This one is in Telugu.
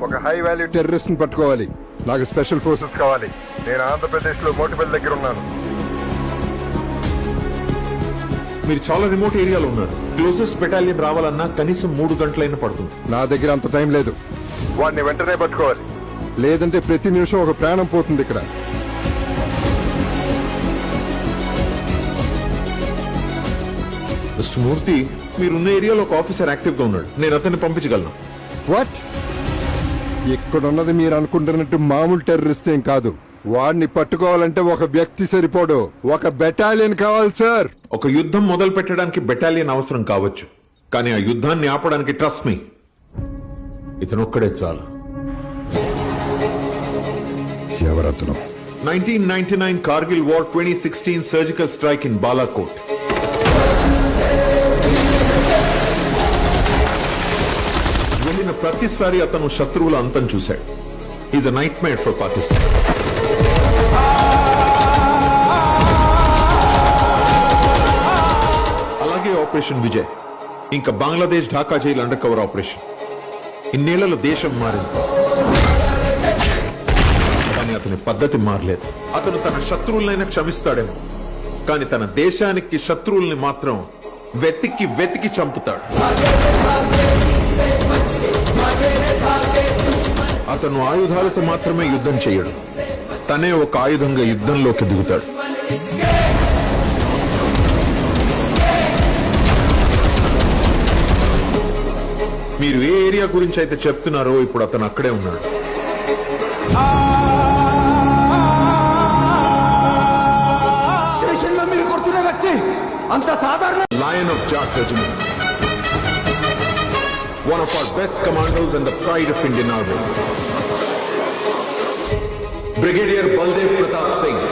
ఒక హై వాల్యూ టెర్రరిస్ట్ ని పట్టుకోవాలి. నాకు స్పెషల్ ఫోర్సెస్ కావాలి. నేను ఆంధ్రప్రదేశ్ లో మోటిపల్లి దగ్గర ఉన్నాను. మీరు చాలా రిమోట్ ఏరియాలో ఉన్నారు. క్లోజెస్ట్ బెటాలియన్ రావాలన్నా కనీసం 3 గంటలైనా పడుతుంది. నా దగ్గర అంత టైం లేదు. వాడిని వెంటనే పట్టుకోవాలి, లేదంటే ప్రతి నిమిషం ఒక ప్రాణం పోతుంది ఇక్కడ. మిస్టర్ మూర్తి, మీరున్న ఏరియాలో ఒక ఆఫీసర్ యాక్టివ్ గా ఉన్నాడు. నేను అతన్ని పంపించగలను. వాట్? ఇక్కడున్నది మీరు అనుకుంటున్నట్టు మామూలు టెర్రరిస్ట్ ఏం కాదు. వాడిని పట్టుకోవాలంటే ఒక వ్యక్తి సరిపోడు, ఒక బెటాలియన్ కావాలి సార్. ఒక యుద్ధం మొదలు పెట్టడానికి బెటాలియన్ అవసరం కావచ్చు, కానీ ఆ యుద్ధాన్ని ఆపడానికి ట్రస్ట్ మీ, ఇతనొక్కడే చాలు. ఎవరతను? 1999 Kargil war 2016 surgical strike in Balakot. వెళ్ళిన ప్రతిసారి అతను శత్రువుల అంతం చూశాడు. Is a nightmare for Pakistan. అలాగే ఆపరేషన్ విజయ్, ఇంకా Bangladesh Dhaka jail undercover operation. ఇన్నేళ్లలో దేశం మారింది, కానీ అతని పద్ధతి మారలేదు. అతను తన శత్రువులనైనా క్షమిస్తాడేమో, కానీ తన దేశానికి శత్రువుల్ని మాత్రం వెతికి వెతికి చంపుతాడు. అతను ఆయుధాలతో మాత్రమే యుద్ధం చేయడు, తనే ఒక ఆయుధంగా యుద్ధంలోకి దిగుతాడు. మీరు ఏ ఏరియా గురించి అయితే చెప్తున్నారో ఇప్పుడు అతను అక్కడే ఉన్నాడు. స్టేషన్ లో మీరు కొడుతున్న వ్యక్తి అంత సాధారణ. Lion of Jat regiment, one of our best commandos and the pride of Indian Army, Brigadier Baldev Pratap Singh.